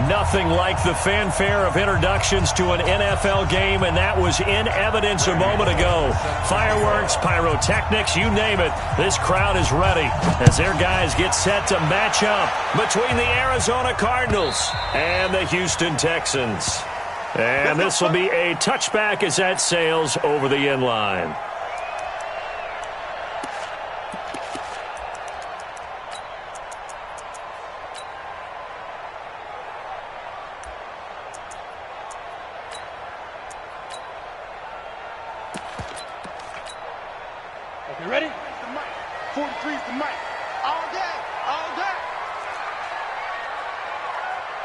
Nothing like the fanfare of introductions to an NFL game, and that was in evidence a moment ago. Fireworks, pyrotechnics, you name it. This crowd is ready as their guys get set to match up between the Arizona Cardinals and the Houston Texans. And this will be a touchback as that sails over the end line. You ready? The mic. 43's the mic. All day, all day.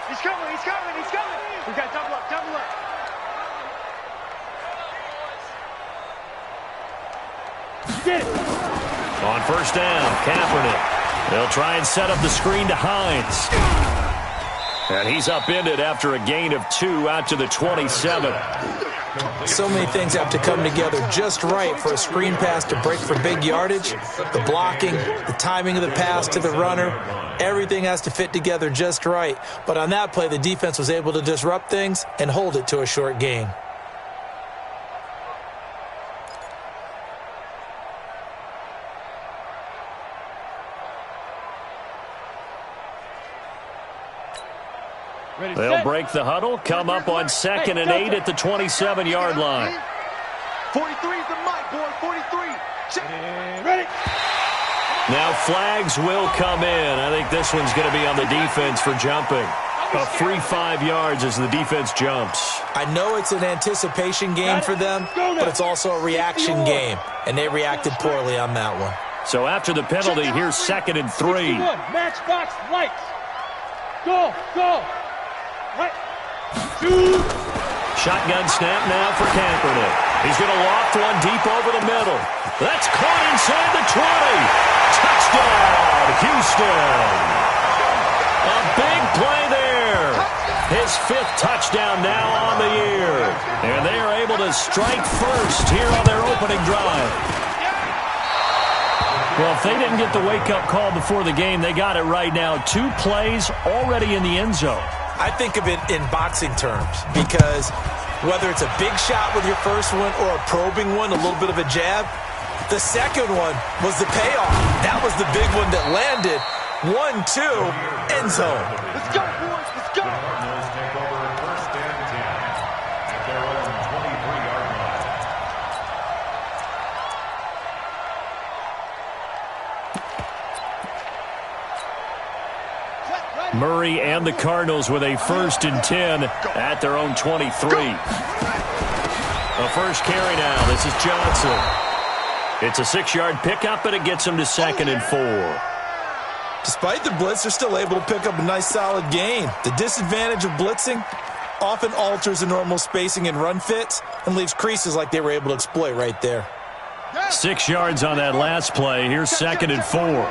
He's coming, he's coming, he's coming. We got double up, double up. Get it. On first down, Kaepernick. They'll try and set up the screen to Hines. And he's upended after a gain of 2 out to the 27. So many things have to come together just right for a screen pass to break for big yardage. The blocking, the timing of the pass to the runner, everything has to fit together just right. But on that play, the defense was able to disrupt things and hold it to a short gain. They'll break the huddle, come up on 2nd and 8 at the 27-yard line. 43's the mic, boy, 43. Check. Ready? Now flags will come in. I think this one's going to be on the defense for jumping. A free 5 yards as the defense jumps. I know it's an anticipation game for them, but it's also a reaction game, and they reacted poorly on that one. So after the penalty, here's 2nd and 3. Matchbox lights. Go, go. Right. Shoot. Shotgun snap now for Kaepernick. He's going to loft one deep over the middle. That's caught inside the 20. Touchdown, Houston. A big play there. His 5th touchdown now on the year. And they are able to strike first here on their opening drive. Well, if they didn't get the wake-up call before the game, they got it right now. 2 plays already in the end zone. I think of it in boxing terms because whether it's a big shot with your first one or a probing one, a little bit of a jab, the second one was the payoff. That was the big one that landed. 1-2, end zone. Let's go, boys, let's go. Murray and the Cardinals with a 1st and 10 at their own 23. A first carry now. This is Johnson. It's a 6-yard pickup, but it gets him to 2nd and 4. Despite the blitz, they're still able to pick up a nice solid gain. The disadvantage of blitzing often alters the normal spacing and run fits and leaves creases like they were able to exploit right there. 6 yards on that last play. Here's 2nd and 4.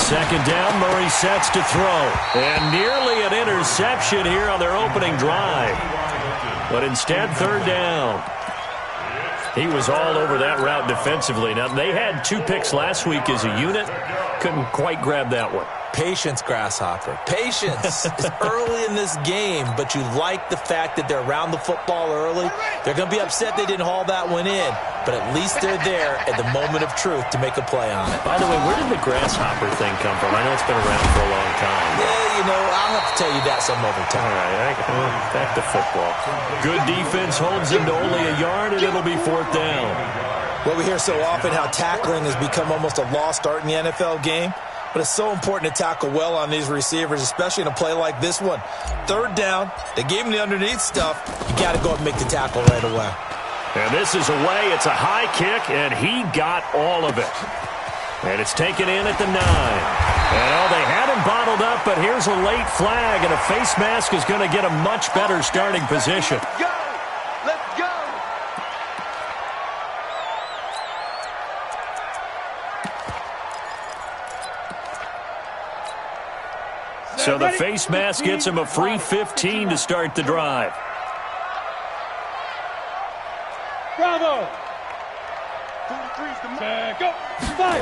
2nd down, Murray sets to throw. And nearly an interception here on their opening drive. But instead, 3rd down. He was all over that route defensively. Now, they had 2 picks last week as a unit. Couldn't quite grab that one. Patience, Grasshopper. Patience. It's early in this game, but you like the fact that they're around the football early. They're going to be upset they didn't haul that one in, but at least they're there at the moment of truth to make a play on it. By the way, where did the Grasshopper thing come from? I know it's been around for a long time. Yeah, you know, I'll have to tell you that some other time. All right, back to football. Good defense holds him to only a yard, and it'll be 4th down. Well, we hear so often how tackling has become almost a lost art in the NFL game. But it's so important to tackle well on these receivers, especially in a play like this one. 3rd down, they gave him the underneath stuff. You got to go and make the tackle right away. And this is away. It's a high kick, and he got all of it. And it's taken in at the 9. And they had him bottled up, but here's a late flag, and a face mask is going to get a much better starting position. Go! Let's go! So the face mask gets him a free 15 to start the drive. Bravo! 43's the go! 5!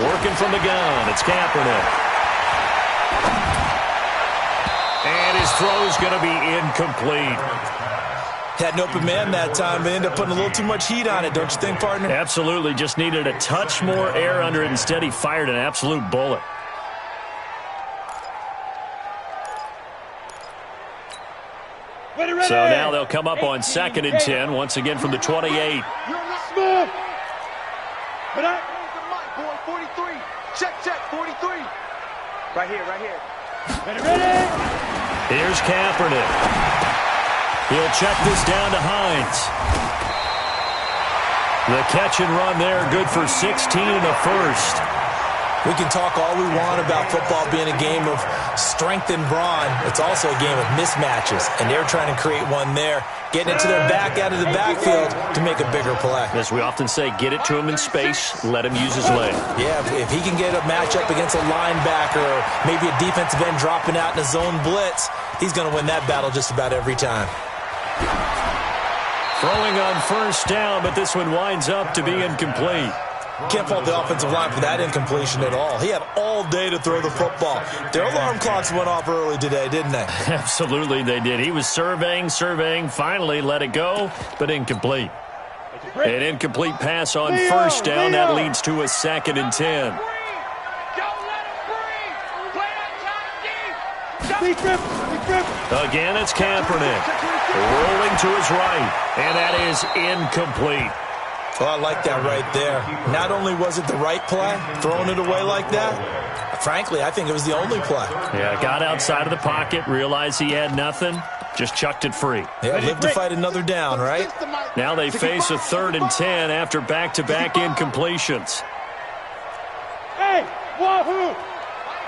Working from the gun, it's Kaepernick. And his throw's going to be incomplete. Had an open man that time, but ended up putting a little too much heat on it, don't you think, partner? Absolutely. Just needed a touch more air under it. Instead, he fired an absolute bullet. So now they'll come up on 2nd and 10, once again from the 28. Smooth. But I boy, 43. Check, 43. Right here. Ready. Here's Kaepernick. He'll check this down to Hines. The catch and run there, good for 16 in the first. We can talk all we want about football being a game of strength and brawn. It's also a game of mismatches, and they're trying to create one there, getting it to their back out of the backfield to make a bigger play. As we often say, get it to him in space, let him use his leg. Yeah, if he can get a matchup against a linebacker or maybe a defensive end dropping out in a zone blitz, he's going to win that battle just about every time. Throwing on first down, but this one winds up to be incomplete. Can't fault the offensive line for that incompletion at all. He had all day to throw the football. Their alarm clocks went off early today, didn't they? Absolutely they did. He was surveying, finally let it go, but incomplete. An incomplete pass on first down. That leads to a 2nd and 10. Again, it's Kaepernick. Rolling to his right, and that is incomplete. Well, I like that right there. Not only was it the right play, throwing it away like that, frankly, I think it was the only play. Yeah, got outside of the pocket, realized he had nothing, just chucked it free. Yeah, live to fight another down, right? Now they face a 3rd and 10 after back-to-back incompletions. Hey, wahoo!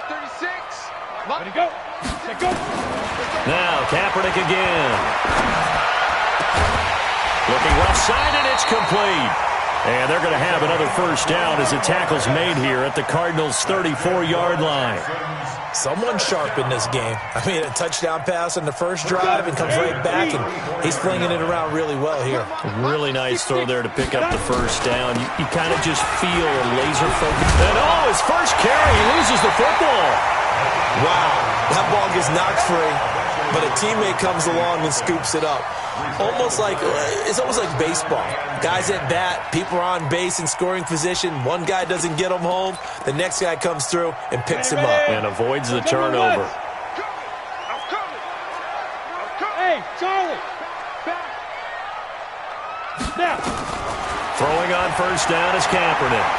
36. Let it go. Let go. Now Kaepernick again. Looking left side, and it's complete. And they're going to have another first down as the tackle's made here at the Cardinals' 34-yard line. Someone sharp in this game. I mean, a touchdown pass on the first drive and comes right back, and he's flinging it around really well here. Really nice throw there to pick up the first down. You kind of just feel a laser focus. And his first carry, he loses the football. Wow, that ball gets knocked free, but a teammate comes along and scoops it up. It's almost like baseball. Guys at bat, people are on base in scoring position. One guy doesn't get him home. The next guy comes through and picks him up. And avoids the turnover. Hey, Charlie. Now. Throwing on first down is Kaepernick.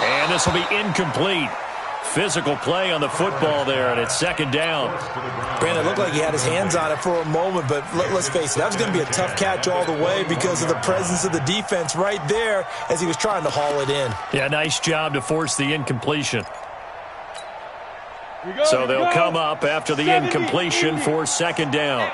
And this will be incomplete. Physical play on the football there, and it's 2nd down. Brandon, it looked like he had his hands on it for a moment, but let's face it, that was going to be a tough catch all the way because of the presence of the defense right there as he was trying to haul it in. Yeah, nice job to force the incompletion. So they'll come up after the incompletion for 2nd down.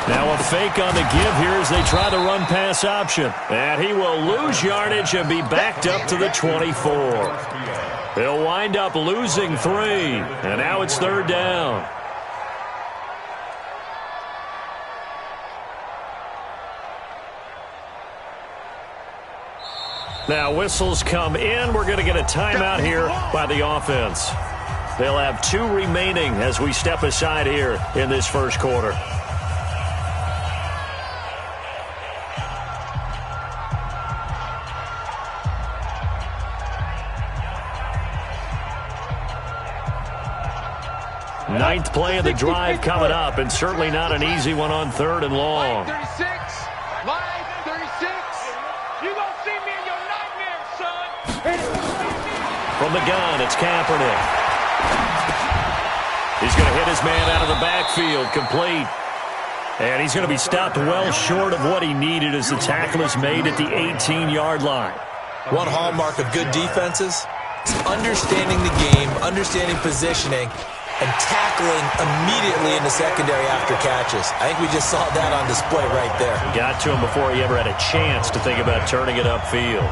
Now a fake on the give here as they try the run-pass option. And he will lose yardage and be backed up to the 24. They'll wind up losing 3. And now it's 3rd down. Now whistles come in. We're going to get a timeout here by the offense. They'll have 2 remaining as we step aside here in this first quarter. Ninth play of the drive coming up, and certainly not an easy one on 3rd and long. Line 36. You gonna see me in your nightmares, son. From the gun, it's Kaepernick. He's going to hit his man out of the backfield, complete. And he's going to be stopped well short of what he needed as the tackle is made at the 18-yard line. One hallmark of good defenses is understanding the game, understanding positioning, and tackling immediately in the secondary after catches. I think we just saw that on display right there. Got to him before he ever had a chance to think about turning it upfield.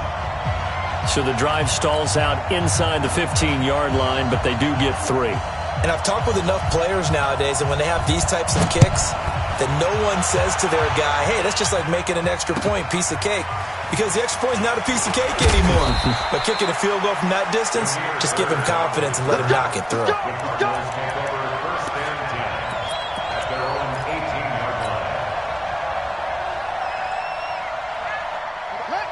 So the drive stalls out inside the 15-yard line, but they do get 3. And I've talked with enough players nowadays, and when they have these types of kicks, that no one says to their guy, hey, that's just like making an extra point, piece of cake. Because the extra point is not a piece of cake anymore. But kicking a field goal from that distance, just give him confidence and let him knock it through.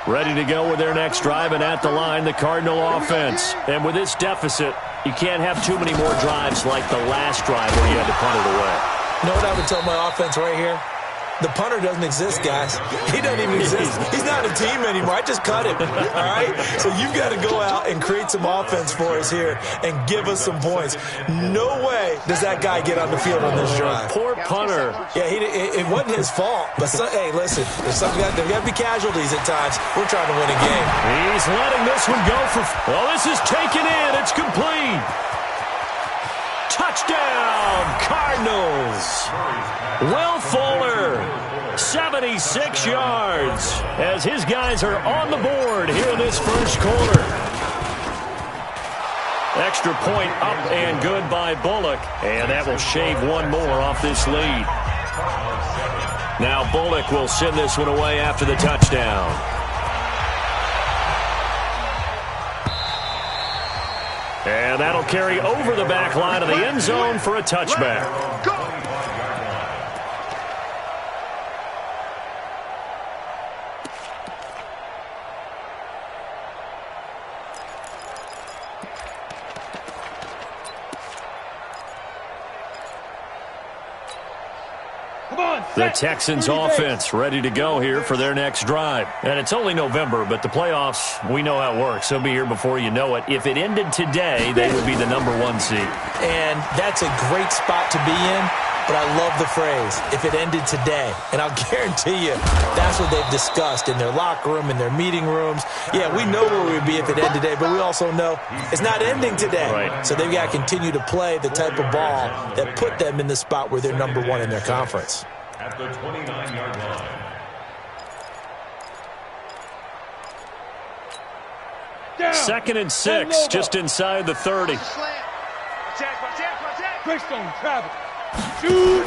Ready to go with their next drive, and at the line, the Cardinal offense. And with this deficit, you can't have too many more drives like the last drive where you had to punt it away. You know what I would tell my offense right here? The punter doesn't exist, guys. He doesn't even exist. He's not a team anymore. I just cut him, all right? So you've got to go out and create some offense for us here and give us some points. No way does that guy get on the field on this drive. Poor punter. Yeah, it wasn't his fault. But, hey, listen, there's got to be casualties at times. We're trying to win a game. He's letting this one go for... Oh, this is taken in. It's complete. Touchdown, Cardinals. Will Fuller, 76 yards, as his guys are on the board here in this first quarter. Extra point up and good by Bullock, and that will shave one more off this lead. Now Bullock will send this one away after the touchdown. And that'll carry over the back line of the end zone for a touchback. The Texans offense ready to go here for their next drive. And it's only November, but the playoffs, we know how it works. They'll be here before you know it. If it ended today, they would be the #1 seed. And that's a great spot to be in, but I love the phrase, if it ended today. And I'll guarantee you, that's what they've discussed in their locker room, in their meeting rooms. Yeah, we know where we'd be if it ended today, but we also know it's not ending today. Right. So they've got to continue to play the type of ball that put them in the spot where they're #1 in their conference. At the 29-yard line. Down. 2nd and 6, just inside the 30. Greystone travel. Shoot.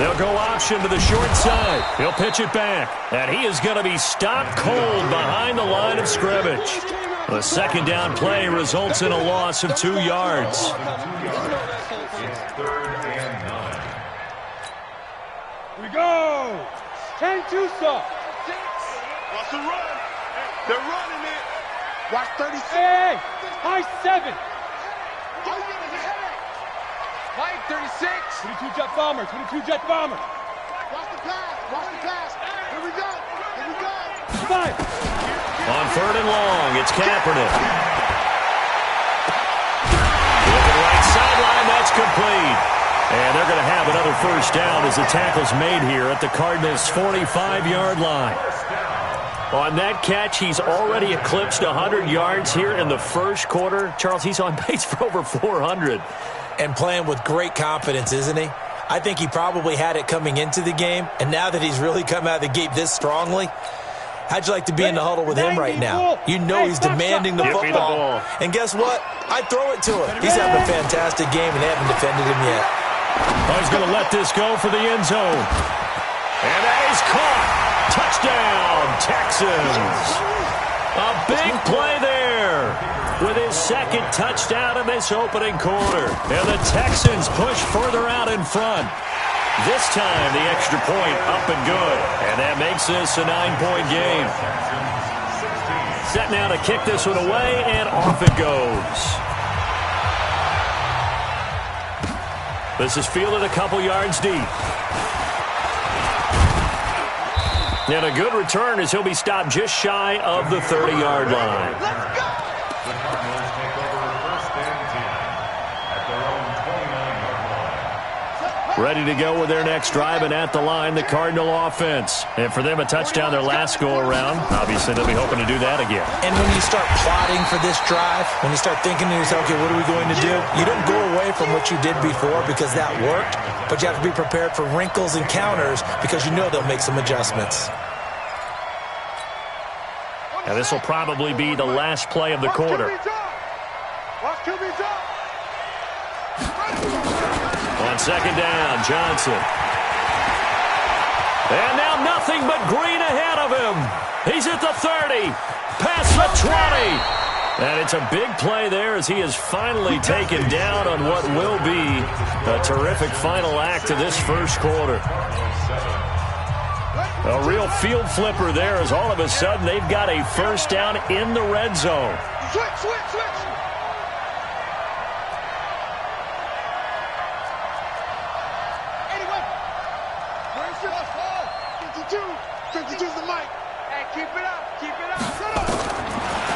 They'll go option to the short side. He'll pitch it back. And he is going to be stopped cold behind the line of scrimmage. The second down play results in a loss of 2 yards. We go. 10-2 stop. Watch the run. They're running it. Watch 36. Hey, high 7. High 36. 22 jet bomber. 22 jet bomber. Watch the pass. Watch the pass. Here we go. Here we go. 5. On 3rd and long, it's Kaepernick. Looking right sideline, that's complete. And they're going to have another first down as the tackle's made here at the Cardinals' 45-yard line. On that catch, he's already eclipsed 100 yards here in the first quarter. Charles, he's on pace for over 400. And playing with great confidence, isn't he? I think he probably had it coming into the game, and now that he's really come out of the gate this strongly, how'd you like to be in the huddle with him right now? You know he's demanding the football. And guess what? I'd throw it to him. He's having a fantastic game, and they haven't defended him yet. Oh, he's going to let this go for the end zone. And that is caught. Touchdown, Texans. A big play there with his second touchdown in this opening quarter. And the Texans push further out in front. This time, the extra point up and good. And that makes this a 9-point game. Set now to kick this one away, and off it goes. This is fielded a couple yards deep. And a good return as he'll be stopped just shy of the 30-yard line. The Cardinals take over 1st and 10 at their own 29-yard line. Ready to go with their next drive, and at the line, the Cardinal offense. And for them, a touchdown their last go-around. Obviously, they'll be hoping to do that again. And when you start plotting for this drive, when you start thinking to yourself, okay, what are we going to do? You don't go away from what you did before because that worked, but you have to be prepared for wrinkles and counters because you know they'll make some adjustments. Now, this will probably be the last play of the quarter. On 2nd down, Johnson. And now nothing but green ahead of him. He's at the 30, past the 20. And it's a big play there as he is finally taken down on what will be a terrific final act of this first quarter. A real field flipper there as all of a sudden they've got a first down in the red zone. Switch. Anyway, where's your 52's the mic. Hey, keep it up. Shut up.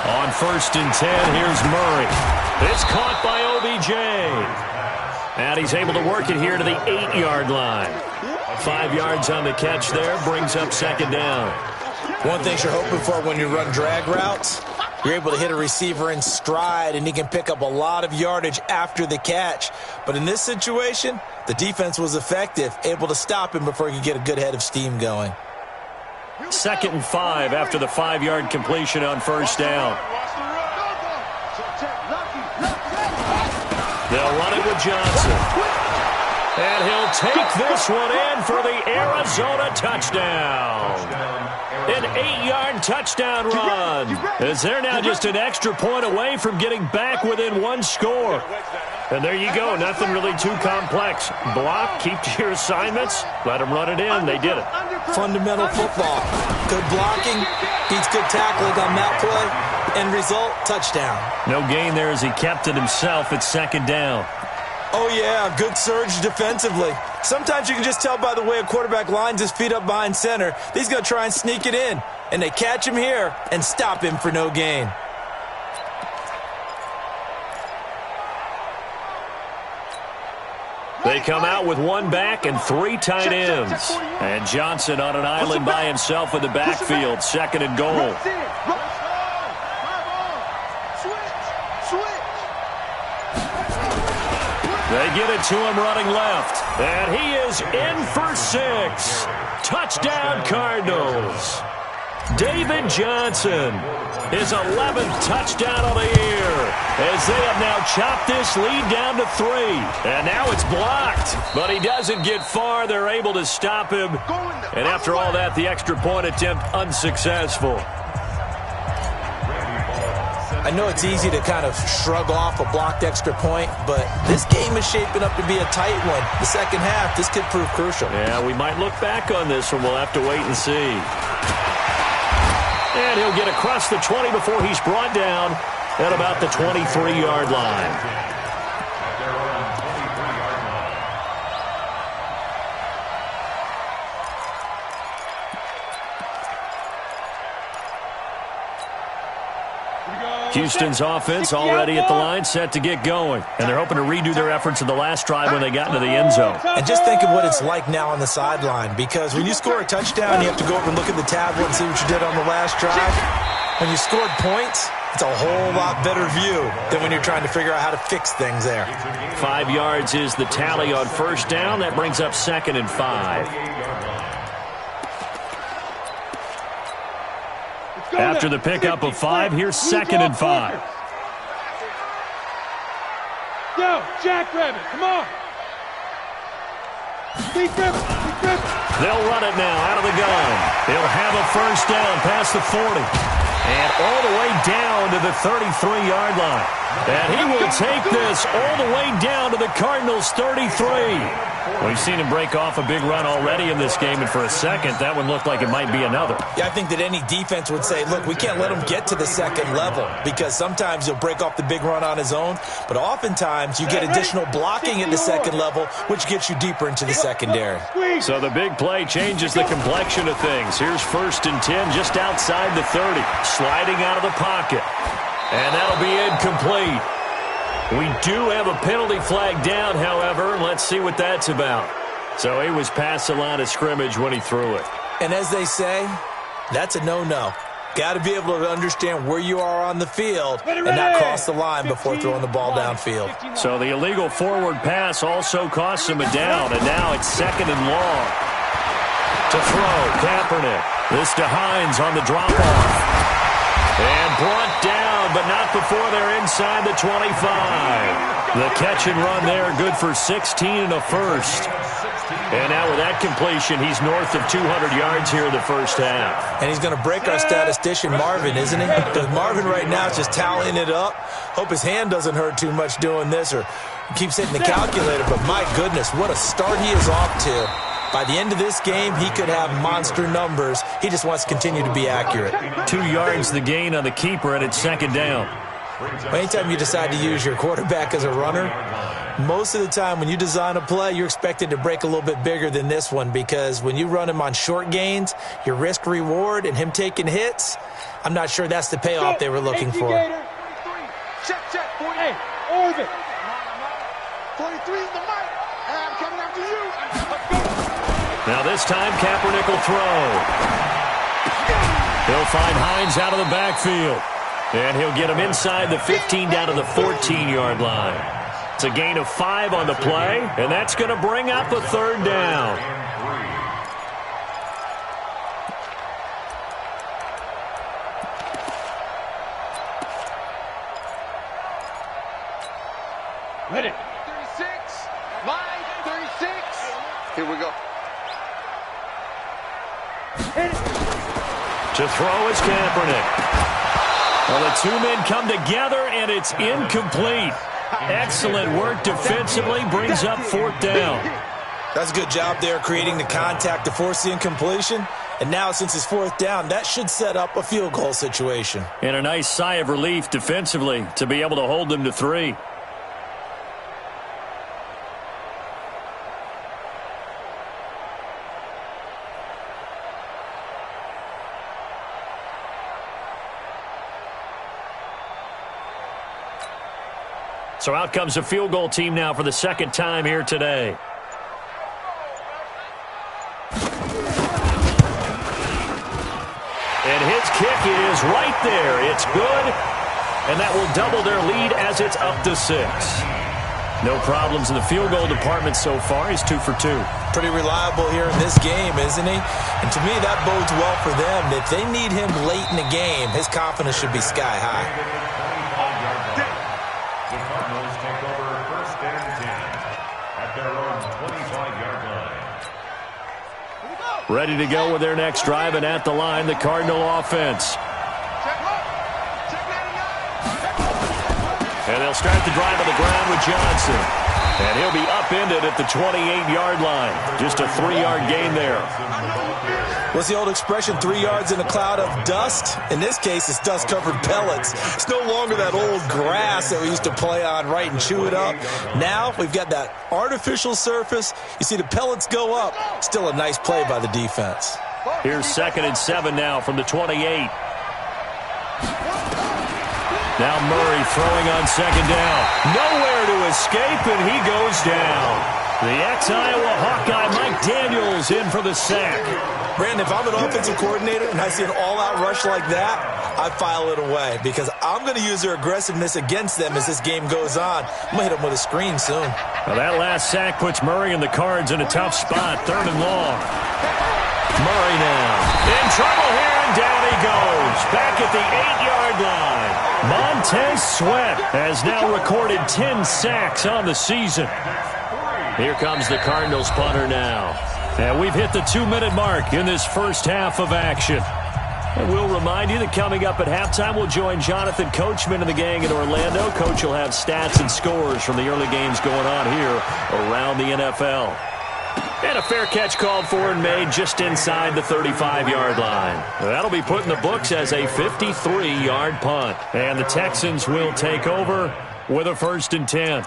On 1st and 10, here's Murray. It's caught by OBJ. And he's able to work it here to the 8-yard line. 5 yards on the catch there, brings up second down. One thing you're hoping for when you run drag routes, you're able to hit a receiver in stride, and he can pick up a lot of yardage after the catch. But in this situation, the defense was effective, able to stop him before he could get a good head of steam going. 2nd and 5 after the 5-yard completion on first down. They'll run it with Johnson. And he'll take this one in for the Arizona touchdown. An 8-yard touchdown run. As they're now just an extra point away from getting back within one score. And there you go. Nothing really too complex. Block, keep to your assignments, let them run it in. They did it. Fundamental football. Good blocking, beats good tackling on that play. End result, touchdown. No gain there as he kept it himself at second down. Oh, yeah, good surge defensively. Sometimes you can just tell by the way a quarterback lines his feet up behind center. He's going to try and sneak it in. And they catch him here and stop him for no gain. They come out with one back and 3 tight ends. And Johnson on an island by himself in the backfield. 2nd and goal. They get it to him running left. And he is in for 6. Touchdown Cardinals. David Johnson, his 11th touchdown of the year, as they have now chopped this lead down to 3. And now it's blocked, but he doesn't get far. They're able to stop him. And after all that, the extra point attempt unsuccessful. I know it's easy to kind of shrug off a blocked extra point, but this game is shaping up to be a tight one. The second half, this could prove crucial. Yeah, we might look back on this one. We'll have to wait and see. And he'll get across the 20 before he's brought down at about the 23-yard line. Houston's offense already at the line, set to get going. And they're hoping to redo their efforts in the last drive when they got into the end zone. And just think of what it's like now on the sideline, because when you score a touchdown, you have to go over and look at the tablet and see what you did on the last drive. When you scored points, it's a whole lot better view than when you're trying to figure out how to fix things there. 5 yards is the tally on first down. That brings up 2nd and 5. After the pickup of 5, here's 2nd and 5. Yo, Jackrabbit, come on. Keep gripping. They'll run it now out of the gun. He'll have a first down past the 40. And all the way down to the 33-yard line. And he will take this all the way down to the Cardinals' 33. We've seen him break off a big run already in this game, and for a second, that one looked like it might be another. Yeah, I think that any defense would say, look, we can't let him get to the second level, because sometimes he'll break off the big run on his own, but oftentimes you get additional blocking at the second level, which gets you deeper into the secondary. So the big play changes the complexion of things. Here's 1st and 10 just outside the 30, sliding out of the pocket. And that'll be incomplete. We do have a penalty flag down, however. Let's see what that's about. So he was past the line of scrimmage when he threw it. And as they say, that's a no-no. Got to be able to understand where you are on the field and not cross the line before throwing the ball downfield. So the illegal forward pass also costs him a down, and now it's 2nd and long. To throw, Kaepernick. This to Hines on the drop-off. And brought down, but not before they're inside the 25. The catch and run there, good for 16 and a first. And now with that completion, he's north of 200 yards here in the first half. And he's going to break our statistician Marvin, isn't he? Because Marvin right now is just tallying it up. Hope his hand doesn't hurt too much doing this or keeps hitting the calculator. But my goodness, what a start he is off to. By the end of this game, he could have monster numbers. He just wants to continue to be accurate. 2 yards the gain on the keeper, and it's second down. Anytime you decide to use your quarterback as a runner, most of the time when you design a play, you're expected to break a little bit bigger than this one, because when you run him on short gains, your risk-reward and him taking hits, I'm not sure that's the payoff they were looking for. Check, 48. Orbit. 43 is the mic. I'm coming after you. Now this time, Kaepernick will throw. He'll find Hines out of the backfield. And he'll get him inside the 15 down to the 14-yard line. It's a gain of 5 on the play, and that's going to bring up a third down. Ready. 36. Line 36. Here we go. To throw is Kaepernick. Well, the two men come together, and it's incomplete. Excellent work defensively, brings up fourth down. That's a good job there creating the contact to force the incompletion. And now, since it's fourth down, that should set up a field goal situation. And a nice sigh of relief defensively to be able to hold them to 3. So out comes a field goal team now for the second time here today. And his kick is right there. It's good. And that will double their lead as it's up to 6. No problems in the field goal department so far. He's 2 for 2. Pretty reliable here in this game, isn't he? And to me, that bodes well for them. If they need him late in the game, his confidence should be sky high. The Cardinals take over first and 10 at their own 25-yard line. Ready to go with their next drive, and at the line, the Cardinal offense. And they'll start the drive on the ground with Johnson. And he'll be upended at the 28-yard line. Just a 3-yard gain there. What's the old expression, 3 yards in a cloud of dust? In this case, it's dust-covered pellets. It's no longer that old grass that we used to play on, right, and chew it up. Now we've got that artificial surface. You see the pellets go up. Still a nice play by the defense. Here's 2nd and 7 now from the 28. Now Murray throwing on 2nd down. Nowhere to escape, and he goes down. The ex-Iowa Hawkeye Mike Daniels in for the sack. Brandon, if I'm an offensive coordinator and I see an all-out rush like that, I file it away because I'm going to use their aggressiveness against them as this game goes on. I'm going to hit them with a screen soon. Now that last sack puts Murray and the Cards in a tough spot, 3rd and long. Murray now in trouble here, and down he goes. Back at the 8-yard line. Montez Sweat has now recorded 10 sacks on the season. Here comes the Cardinals punter now. And we've hit the 2-minute mark in this first half of action. And we'll remind you that coming up at halftime, we'll join Jonathan Coachman and the gang in Orlando. Coach will have stats and scores from the early games going on here around the NFL. And a fair catch called for and made just inside the 35-yard line. That'll be put in the books as a 53-yard punt. And the Texans will take over with a 1st and 10.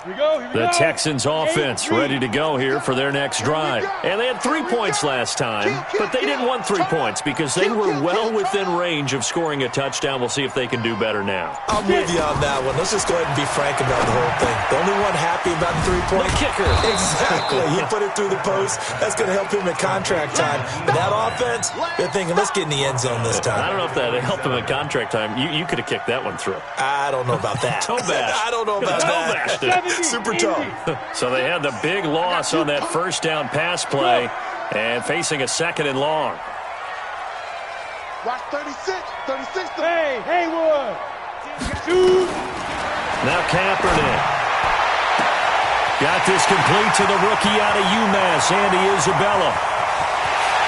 The Texans offense ready to go here for their next drive. And they had 3 points last time, but they didn't want 3 points because they were well within range of scoring a touchdown. We'll see if they can do better now. I'm with you on that one. Let's just go ahead and be frank about the whole thing. The only one happy about the 3-point kicker. Exactly. He put it through the post. That's going to help him at contract time. But that offense, they're thinking, let's get in the end zone this time. I don't know if that helped him at contract time. You could have kicked that one through. I don't know about that. Toe bash. I don't know about that. Super toe. So they had the big loss on that first down pass play and facing a 2nd and long. Watch 36. Hey, Haywood. Now Kaepernick. Got this complete to the rookie out of UMass, Andy Isabella.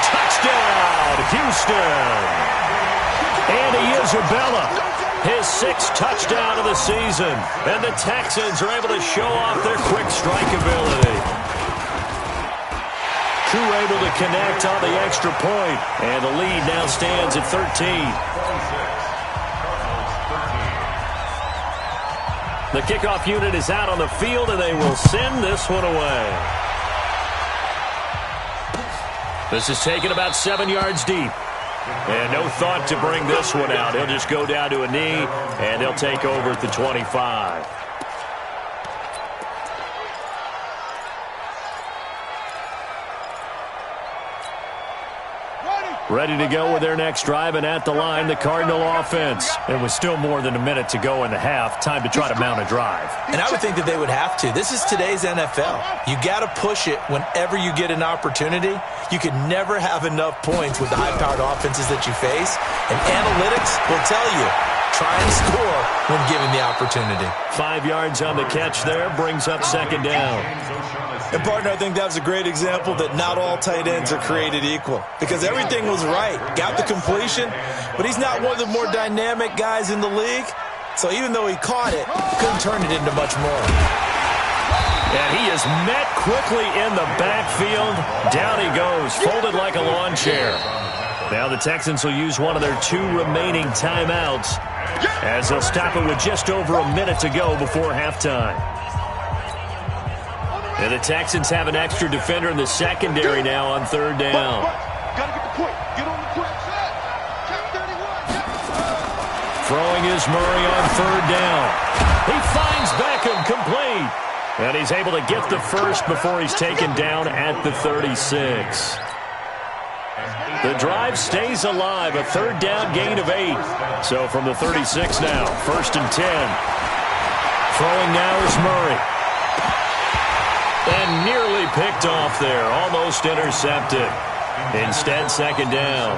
Touchdown, Houston. Andy Isabella, his 6th touchdown of the season. And the Texans are able to show off their quick strike ability. Crew able to connect on the extra point, and the lead now stands at 13. The kickoff unit is out on the field, and they will send this one away. This is taken about 7 yards deep. And no thought to bring this one out. He'll just go down to a knee, and they'll take over at the 25. Ready to go with their next drive, and at the line, the Cardinal offense. It was still more than a minute to go in the half. Time to try to mount a drive. And I would think that they would have to. This is today's NFL. You got to push it whenever you get an opportunity. You can never have enough points with the high-powered offenses that you face. And analytics will tell you, try and score when given the opportunity. 5 yards on the catch there, brings up 2nd down. And, partner, I think that's a great example that not all tight ends are created equal. Because everything was right. Got the completion, but he's not one of the more dynamic guys in the league. So even though he caught it, couldn't turn it into much more. And he is met quickly in the backfield. Down he goes, folded like a lawn chair. Now the Texans will use one of their 2 remaining timeouts as they'll stop it with just over a minute to go before halftime. And the Texans have an extra defender in the secondary now on 3rd down. Gotta get the point. Get on the point. Check 31. Throwing is Murray on 3rd down. He finds Beckham complete. And he's able to get the first before he's taken down at the 36. The drive stays alive, a 3rd down gain of 8. So from the 36 now, 1st and 10. Throwing now is Murray. And nearly picked off there, almost intercepted. Instead, 2nd down.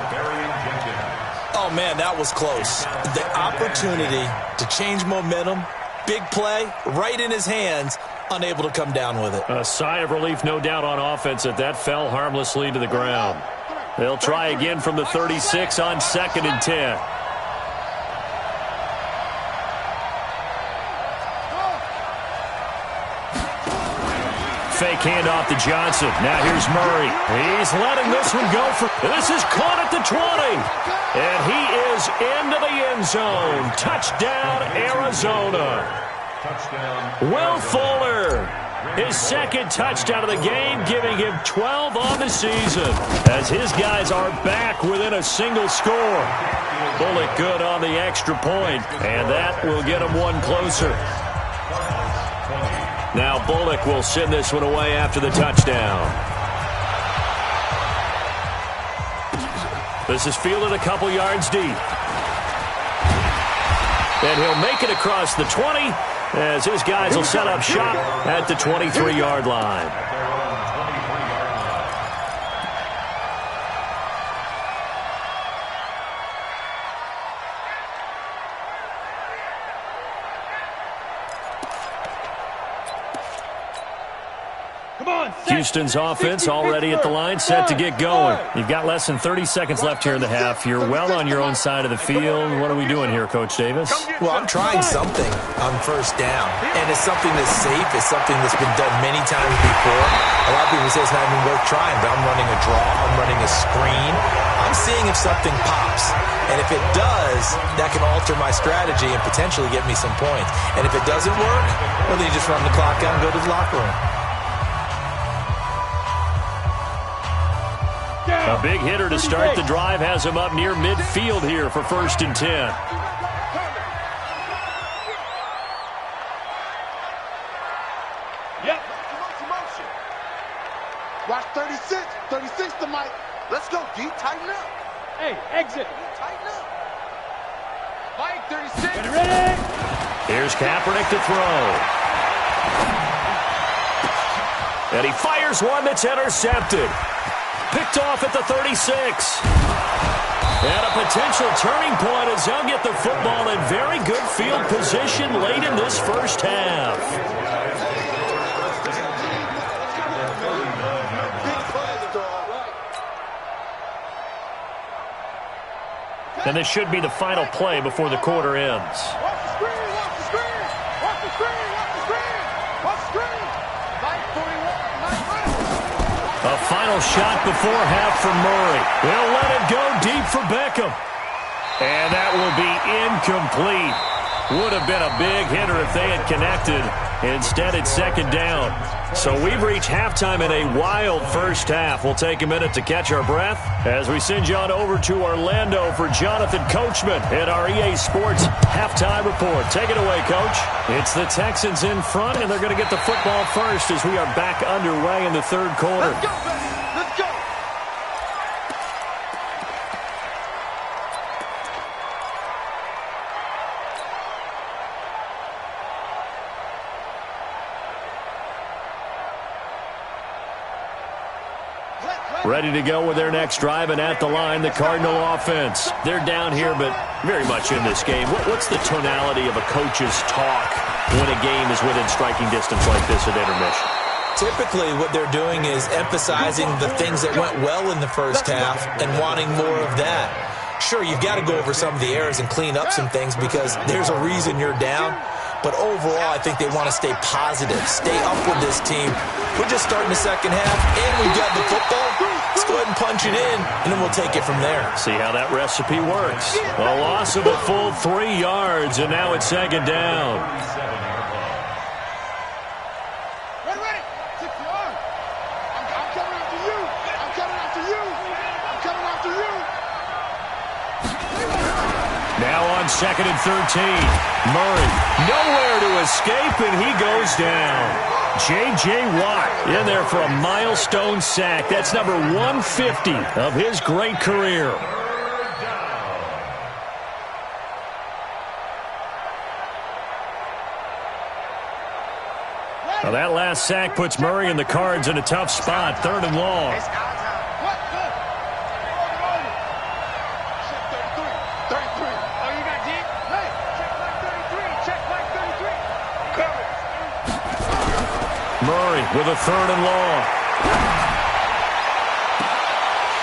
Oh, man, that was close. The opportunity to change momentum, big play, right in his hands, unable to come down with it. A sigh of relief, no doubt, on offense that fell harmlessly to the ground. They'll try again from the 36 on 2nd and 10. Fake handoff to Johnson. Now here's Murray. He's letting this one go. This is caught at the 20. And he is into the end zone. Touchdown, Arizona. Will Fuller, his 2nd touchdown of the game, giving him 12 on the season as his guys are back within a single score. Bullock good on the extra point, and that will get him one closer. Now Bullock will send this one away after the touchdown. This is fielded a couple yards deep. And he'll make it across the 20 as his guys will set up shop at the 23-yard line. Houston's offense already at the line, set to get going. You've got less than 30 seconds left here in the half. You're well on your own side of the field. What are we doing here, Coach Davis? Well, I'm trying something on 1st down, and it's something that's safe. It's something that's been done many times before. A lot of people say it's not even worth trying, but I'm running a draw. I'm running a screen. I'm seeing if something pops. And if it does, that can alter my strategy and potentially get me some points. And if it doesn't work, well, then you just run the clock out and go to the locker room. A big hitter to start the drive has him up near midfield here for 1st and 10. Yep. Watch 36. 36 to Mike. Let's go, D. Tighten up. Hey, exit. Tighten up. Mike, 36. Get ready. Here's Kaepernick to throw. And he fires one that's intercepted. Picked off at the 36. And a potential turning point as they'll get the football in very good field position late in this first half. And this should be the final play before the quarter ends. Watch the screen, watch the screen, watch the screen, watch the screen, watch the screen. 9:41, 9:40. A final shot before half for Murray. They'll let it go deep for Beckham. And that will be incomplete. Would have been a big hitter if they had connected. Instead, it's 2nd down. So we've reached halftime in a wild first half. We'll take a minute to catch our breath as we send you on over to Orlando for Jonathan Coachman at our EA Sports Halftime Report. Take it away, Coach. It's the Texans in front, and they're going to get the football first as we are back underway in the 3rd quarter. Let's go, baby. Let's go. Ready to go with their next drive, and at the line, the Cardinal offense. They're down here, but very much in this game. What's the tonality of a coach's talk when a game is within striking distance like this at intermission? Typically, what they're doing is emphasizing the things that went well in the first half and wanting more of that. Sure, you've got to go over some of the errors and clean up some things because there's a reason you're down. But overall, I think they want to stay positive, stay up with this team. We're just starting the second half, and we've got the football. Let's go ahead and punch it in, and then we'll take it from there. See how that recipe works. A loss of a full 3 yards, and now it's 2nd down. Ready. 6 yards. I'm coming after you. I'm coming after you. I'm coming after you. Now on 2nd and 13. Murray, nowhere to escape, and he goes down. J.J. Watt in there for a milestone sack. That's number 150 of his great career. Now that last sack puts Murray and the Cards in a tough spot. 3rd and long. Murray with a 3rd and long.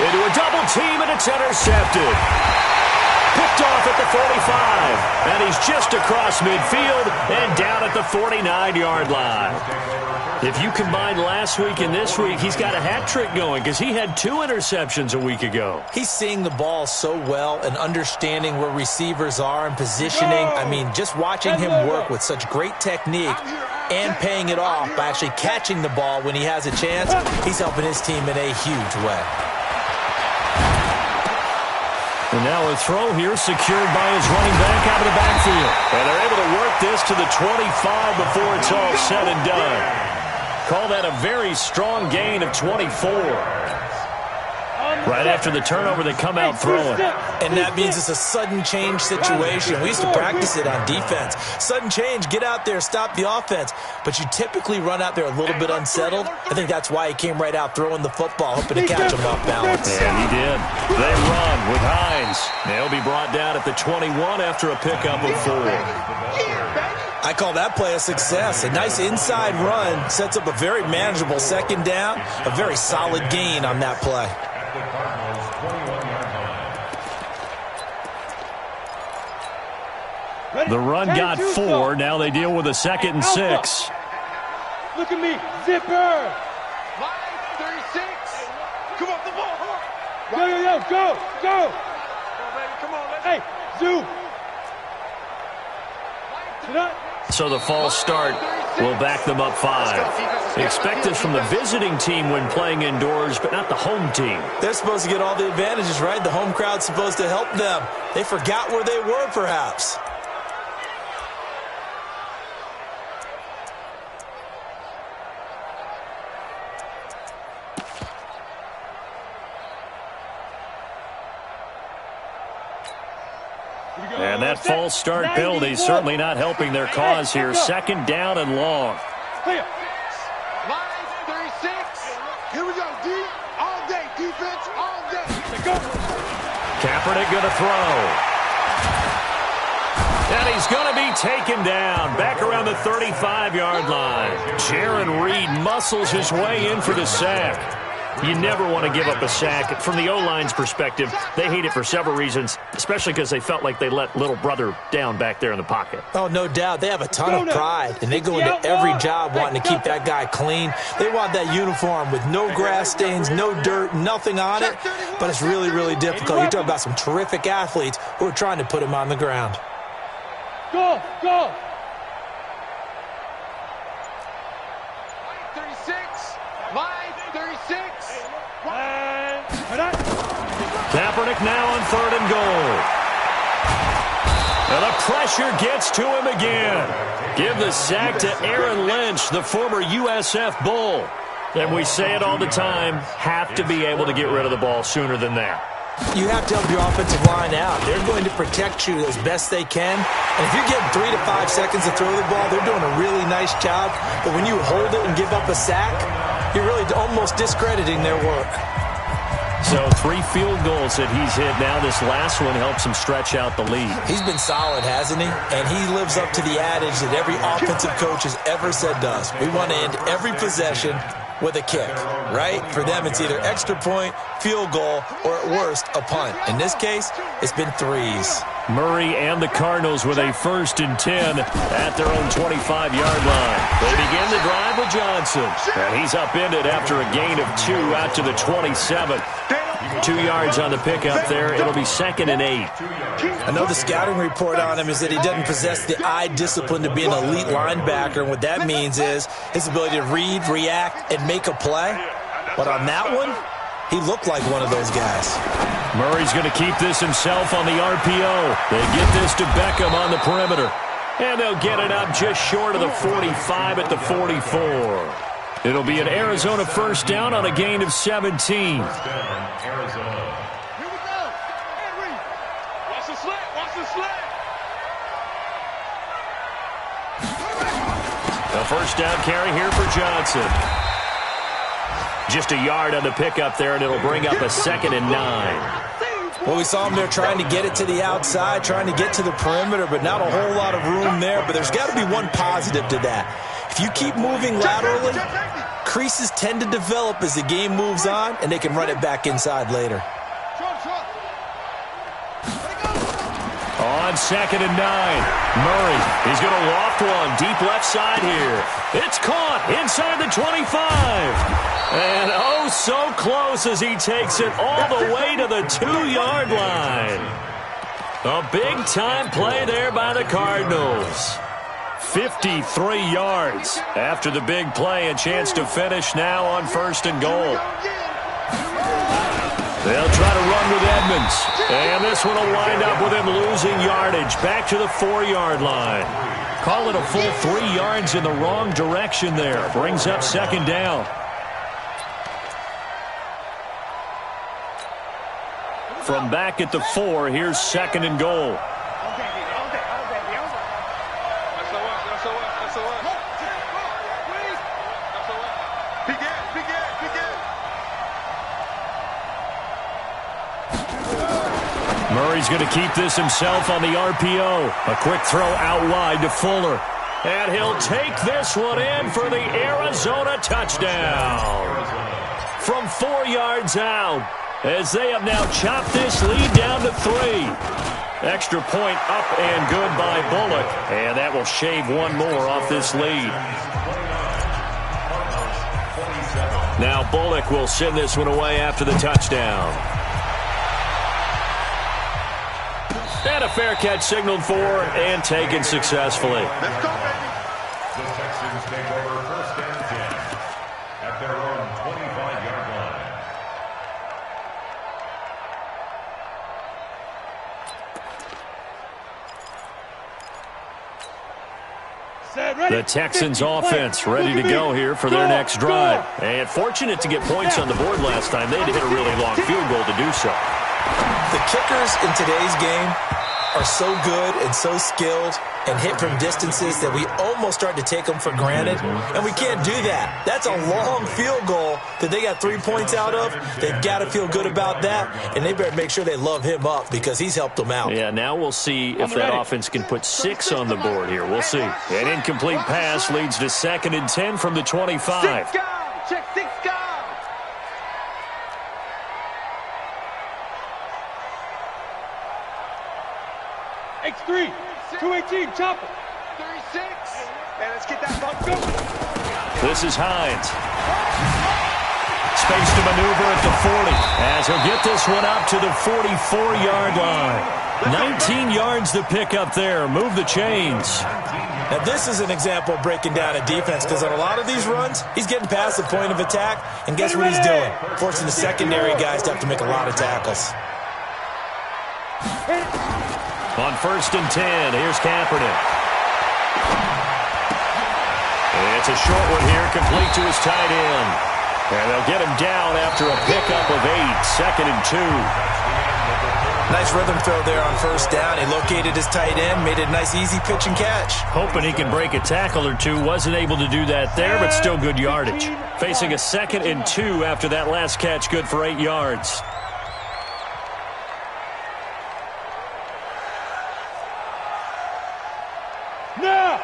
Into a double team, and it's intercepted. Picked off at the 45. And he's just across midfield and down at the 49-yard line. If you combine last week and this week, he's got a hat trick going because he had 2 interceptions a week ago. He's seeing the ball so well and understanding where receivers are and positioning. I mean, just watching him work with such great technique and paying it off by actually catching the ball when he has a chance, he's helping his team in a huge way. And now a throw here secured by his running back out of the backfield. And they're able to work this to the 25 before it's all said and done. Call that a very strong gain of 24. Right after the turnover, they come out throwing. And that means it's a sudden change situation. We used to practice it on defense. Sudden change, get out there, stop the offense. But you typically run out there a little bit unsettled. I think that's why he came right out throwing the football, hoping to catch him off balance. And he did. They run with Hines. They'll be brought down at the 21 after a pickup of 4. I call that play a success. A nice inside run sets up a very manageable 2nd down. A very solid gain on that play. The run got 4. Now they deal with a 2nd and 6. Look at me. Zipper. Line 36. Come on, the ball. Go. Come on, baby. Come on, hey, Zoo. So the false start will back them up 5. Expect this from the visiting team when playing indoors, but not the home team. They're supposed to get all the advantages, right? The home crowd's supposed to help them. They forgot where they were, perhaps. And that false start penalty is certainly not helping their cause here. 2nd down and long. Line 36. Here we go, D. All day. Defense, all day. Go. Kaepernick going to throw. And he's going to be taken down. Back around the 35-yard line. Jaron Reed muscles his way in for the sack. You never want to give up a sack. From the O-line's perspective, they hate it for several reasons, especially because they felt like they let little brother down back there in the pocket. Oh, no doubt. They have a ton of pride, and they go into every job wanting to keep that guy clean. They want that uniform with no grass stains, no dirt, nothing on it, but it's really, really difficult. You're talking about some terrific athletes who are trying to put him on the ground. Go. 36. Kaepernick now on 3rd and goal. And the pressure gets to him again. Give the sack to Aaron Lynch, the former USF Bull. And we say it all the time, have to be able to get rid of the ball sooner than that. You have to help your offensive line out. They're going to protect you as best they can. And if you're getting 3 to 5 seconds to throw the ball, they're doing a really nice job. But when you hold it and give up a sack, you're really almost discrediting their work. So 3 field goals that he's hit now. This last one helps him stretch out the lead. He's been solid, hasn't he? And he lives up to the adage that every offensive coach has ever said to us. We want to end every possession with a kick, right? For them, it's either extra point, field goal, or at worst, a punt. In this case, it's been 3s. Murray and the Cardinals with a 1st and 10 at their own 25-yard line. They begin the drive with Johnson. And he's upended after a gain of 2 out to the 27. 2 yards on the pickup there. It'll be 2nd and 8. I know the scouting report on him is that he doesn't possess the eye discipline to be an elite linebacker. And what that means is his ability to read, react, and make a play. But on that one, he looked like one of those guys. Murray's going to keep this himself on the RPO. They get this to Beckham on the perimeter. And they'll get it up just short of the 45 at the 44. It'll be an Arizona 1st down on a gain of 17. Here we go. Henry. Watch the slant. The 1st down carry here for Johnson. Just a yard on the pickup there, and it'll bring up a 2nd and 9. Well, we saw him there trying to get it to the outside, trying to get to the perimeter, but not a whole lot of room there. But there's got to be one positive to that. If you keep moving laterally, creases tend to develop as the game moves on, and they can run it back inside later. On 2nd and 9, Murray, he's going to loft one deep left side here. It's caught inside the 25. And oh, so close as he takes it all the way to the 2-yard line. A big-time play there by the Cardinals. 53 yards after the big play. A chance to finish now on 1st and goal. They'll try to run with Edmonds. And this one will wind up with him losing yardage back to the 4-yard line. Call it a full 3 yards in the wrong direction there. Brings up 2nd down. From back at the 4, here's 2nd and goal. Murray's going to keep this himself on the RPO. A quick throw out wide to Fuller. And he'll take this one in for the Arizona touchdown. From 4 yards out, as they have now chopped this lead down to 3. Extra point up and good by Bullock. And that will shave one more off this lead. Now Bullock will send this one away after the touchdown. And a fair catch signaled for and taken successfully. Let's go, baby. The Texans take over first and 10 at their own 25-yard line. The Texans offense ready to go here for their next drive. And fortunate to get points on the board last time. They had to hit a really long field goal to do so. The kickers in today's game are so good and so skilled and hit from distances that we almost start to take them for granted, and we can't do that. That's a long field goal that they got 3 points out of. They've got to feel good about that, and they better make sure they love him up because he's helped them out. Yeah, now we'll see if that offense can put 6 on the board here. We'll see. An incomplete pass leads to 2nd and 10 from the 25. Check 6 guys. X3, 218, chopper. 36. And let's get that ball going. This is Hines. Space to maneuver at the 40 as he'll get this one up to the 44-yard line. 19 yards to pick up there. Move the chains. Now, this is an example of breaking down a defense because on a lot of these runs, he's getting past the point of attack, and guess what he's doing? Forcing the secondary guys to have to make a lot of tackles. On 1st and 10, here's Kaepernick. It's a short one here, complete to his tight end. And they'll get him down after a pickup of 8, 2nd and 2. Nice rhythm throw there on 1st down. He located his tight end, made it a nice, easy pitch and catch. Hoping he can break a tackle or two. Wasn't able to do that there, but still good yardage. Facing a 2nd and 2 after that last catch, good for 8 yards. Now,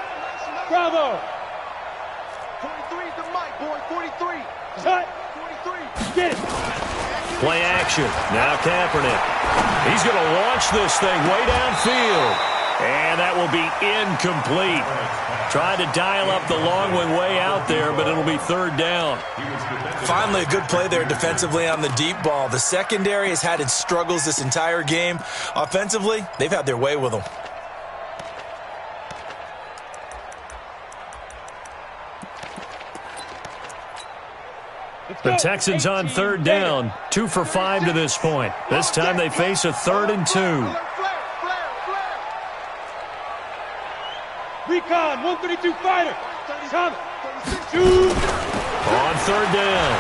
bravo. 43 is the mic, boy. 43. Cut. 43. Get it. Play action. Now Kaepernick. He's going to launch this thing way downfield. And that will be incomplete. Tried to dial up the long one way out there, but it'll be 3rd down. Finally, a good play there defensively on the deep ball. The secondary has had its struggles this entire game. Offensively, they've had their way with them. The Texans on 3rd down, 2 for 5 to this point. This time they face a 3rd and 2. Recon, 132 fighter. Thomas, 2. On 3rd down,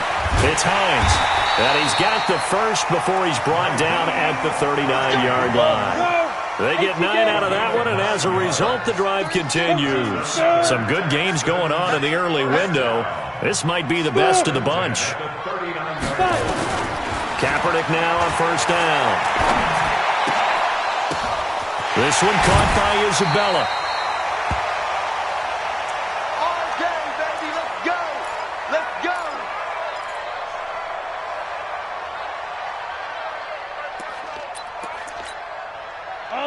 it's Hines. And he's got the first before he's brought down at the 39-yard line. They get 9 out of that one, and as a result, the drive continues. Some good games going on in the early window. This might be the best of the bunch. Kaepernick now on 1st down. This one caught by Isabella. All day, baby. Let's go. Let's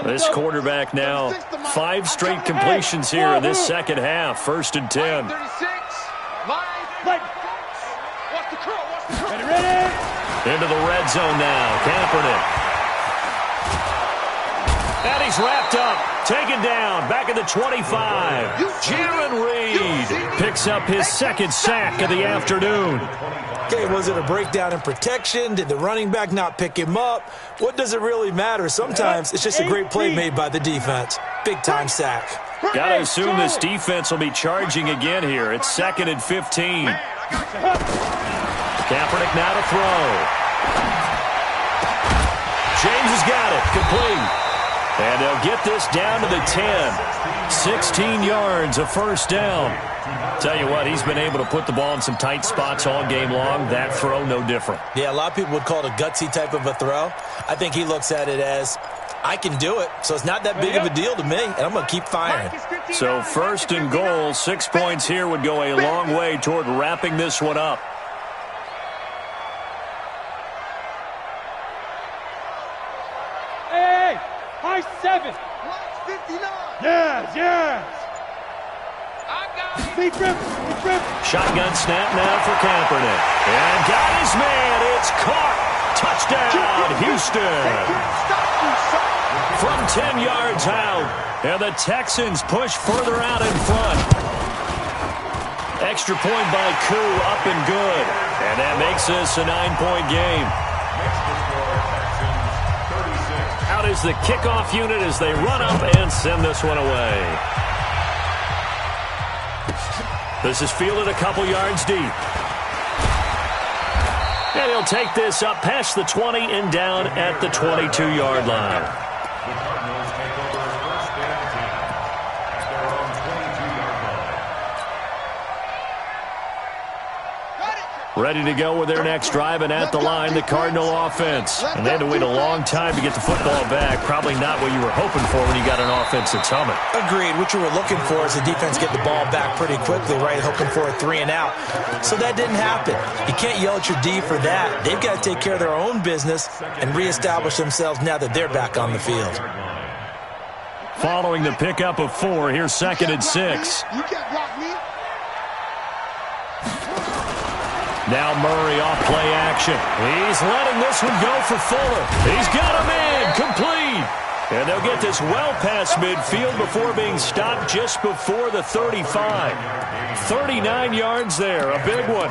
go. This quarterback now 5 straight completions here in this second half. 1st and 10. 36. Line. Watch the curl. Watch the curl. Ready. Into the red zone now. Kaepernick. And he's wrapped up. Taken down. Back at the 25. Jaron Reed picks up his 2nd sack of the afternoon. Okay, was it a breakdown in protection? Did the running back not pick him up? What does it really matter? Sometimes it's just a great play made by the defense. Big-time sack. Got to assume this defense will be charging again here. It's 2nd and 15. Kaepernick now to throw. James has got it. Complete. And they'll get this down to the 10. 16 yards, a 1st down. Tell you what, he's been able to put the ball in some tight spots all game long. That throw, no different. Yeah, a lot of people would call it a gutsy type of a throw. I think he looks at it as, I can do it, so it's not that big of a deal to me, and I'm going to keep firing. So 1st and goal, 6 points here would go a long way toward wrapping this one up. Hey, high 7. 59. Yes. Shotgun snap now for Kaepernick. And got his man. It's caught. Touchdown, Houston. From 10 yards out, and the Texans push further out in front. Extra point by Koo, up and good. And that makes this a 9-point game. Out is the kickoff unit as they run up and send this one away. This is fielded a couple yards deep. And he'll take this up past the 20 and down at the 22-yard line. The Cardinals take over first and 10 at their own 22-yard line. Ready to go with their next drive, and at the line, the Cardinal offense. And they had to wait a long time to get the football back. Probably not what you were hoping for when you got an offense that's humming. Agreed. What you were looking for is the defense get the ball back pretty quickly, right? Hoping for a 3-and-out. So that didn't happen. You can't yell at your D for that. They've got to take care of their own business and reestablish themselves now that they're back on the field. Following the pickup of 4, here's 2nd and 6. You can't block me. Now Murray off play action. He's letting this one go for Fuller. He's got him in, complete. And they'll get this well past midfield before being stopped just before the 35. 39 yards there, a big one.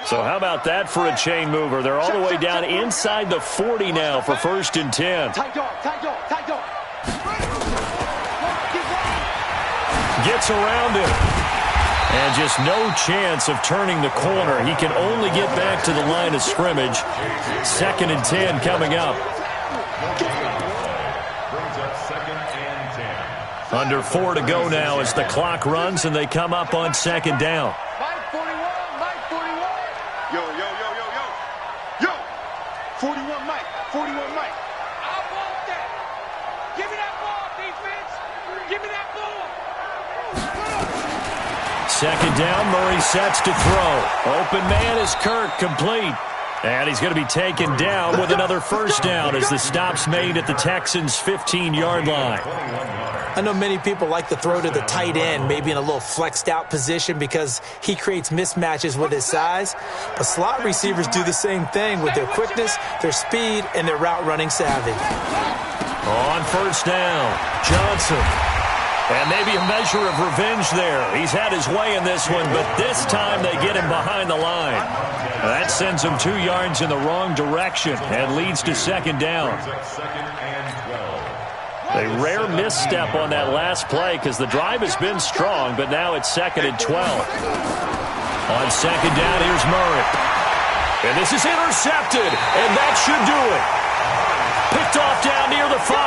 So how about that for a chain mover? They're all the way down inside the 40 now for 1st and 10. Tight dog. Gets around him. And just no chance of turning the corner. He can only get back to the line of scrimmage. 2nd and 10 coming up. Brings up 2nd and 10. Under 4 to go now as the clock runs and they come up on 2nd down. Mike 41. Yo. 41 Mike. I want that. Give me that ball, defense. Give me that ball. 2nd down, Murray sets to throw. Open man is Kirk, complete. And he's going to be taken down with another 1st down as the stop's made at the Texans' 15-yard line. I know many people like to throw to the tight end, maybe in a little flexed out position because he creates mismatches with his size. But slot receivers do the same thing with their quickness, their speed, and their route running savvy. On 1st down, Johnson. And maybe a measure of revenge there. He's had his way in this one, but this time they get him behind the line. That sends him 2 yards in the wrong direction and leads to 2nd down. A rare misstep on that last play because the drive has been strong, but now it's 2nd and 12. On 2nd down, here's Murray. And this is intercepted, and that should do it. Picked off down near the 5.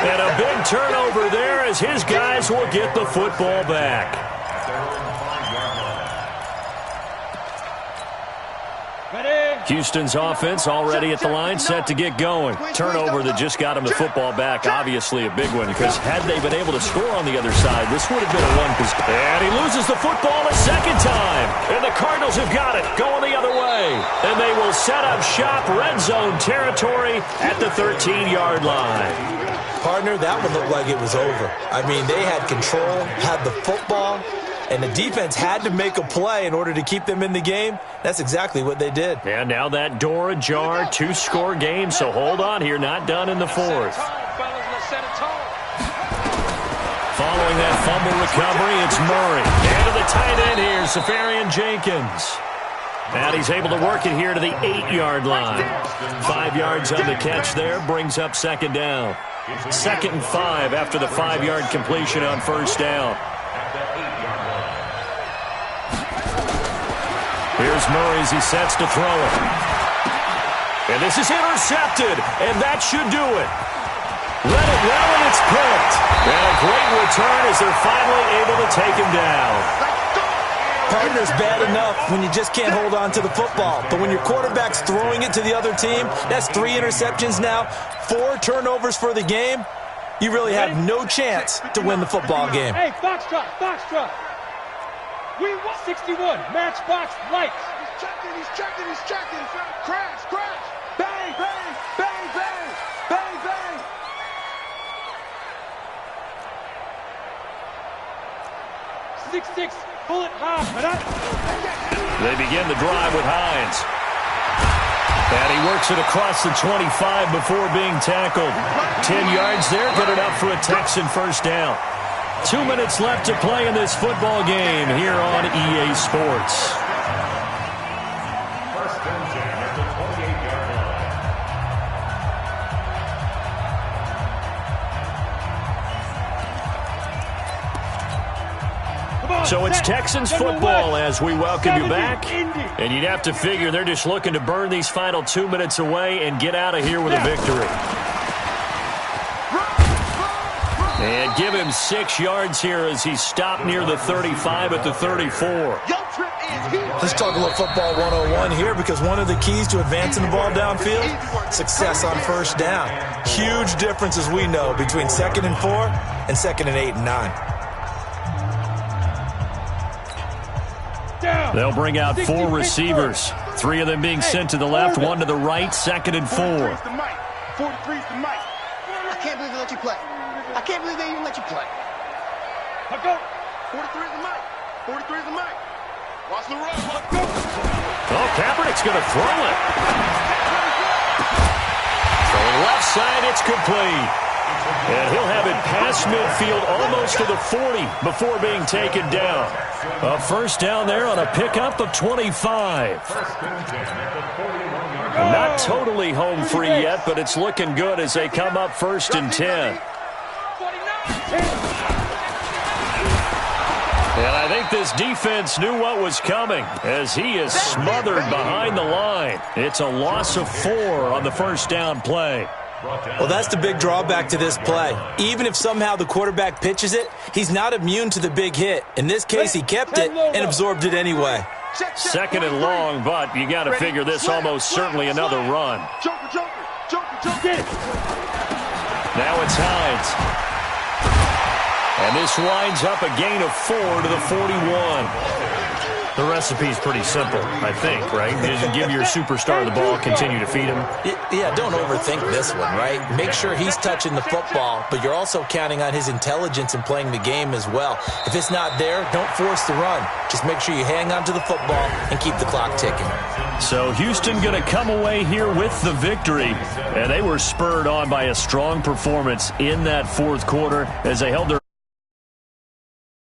And a big turnover there as his guys will get the football back. Houston's offense already at the line, set to get going. Turnover that just got him the football back, obviously a big one, because had they been able to score on the other side, this would have been a 1 possession. And he loses the football a 2nd time. And the Cardinals have got it, going the other way. And they will set up shop, red zone territory at the 13-yard line. Partner, that one looked like it was over. I mean, they had control, had the football, and the defense had to make a play in order to keep them in the game. That's exactly what they did. And now that door ajar, 2-score game, so hold on here, not done in the 4th. Following that fumble recovery, it's Murray. And to the tight end here, Safarian Jenkins. And he's able to work it here to the 8-yard line. 5 yards on the catch there, brings up 2nd down. 2nd and 5 after the 5-yard completion on 1st down. Here's Murray as he sets to throw it. And this is intercepted, and that should do it. Let it well, and it's picked. And a great return as they're finally able to take him down. Partner's bad enough when you just can't hold on to the football. But when your quarterback's throwing it to the other team, that's 3 interceptions now, 4 turnovers for the game. You really have no chance to win the football game. Hey, Foxtrot. We want 61. Matchbox lights. He's checking. Crash. Bang. 6-6. Pull it high. They begin the drive with Hines. And he works it across the 25 before being tackled. 10 yards there, good enough for a Texan first down. 2 minutes left to play in this football game here on EA Sports. First and 10 at the 28-yard line. So it's Texans football as we welcome you back. And you'd have to figure they're just looking to burn these final 2 minutes away and get out of here with a victory. And give him 6 yards here as he stopped near the 35 at the 34. Let's talk about football 101 here, because one of the keys to advancing the ball downfield, success on first down. Huge difference, as we know, between 2nd and 4 and 2nd and 8 and 9. They'll bring out 4 receivers, 3 of them being sent to the left, 1 to the right, 2nd and 4. 43's the mic. 43's the mic. I can't believe they let you play. I can't believe they even let you play. Let's go. 43's the mic. 43's the mic. Watch the run. Let's go. Oh, Kaepernick's going to throw it. From left side, it's complete. And he'll have it past midfield almost to the 40 before being taken down. A first down there on a pickup of 25. Not totally home free yet, but it's looking good as they come up 1st and 10. And I think this defense knew what was coming as he is smothered behind the line. It's a loss of 4 on the first down play. Well, that's the big drawback to this play. Even if somehow the quarterback pitches it, he's not immune to the big hit. In this case, he kept it and absorbed it anyway. 2nd and long, but you got to figure this almost certainly another run. Now it's Hines. And this winds up a gain of 4 to the 41. The recipe's pretty simple, I think, right? Just give your superstar the ball, continue to feed him. Yeah, don't overthink this one, right? Make sure he's touching the football, but you're also counting on his intelligence in playing the game as well. If it's not there, don't force the run. Just make sure you hang on to the football and keep the clock ticking. So Houston going to come away here with the victory. And they were spurred on by a strong performance in that 4th quarter as they held their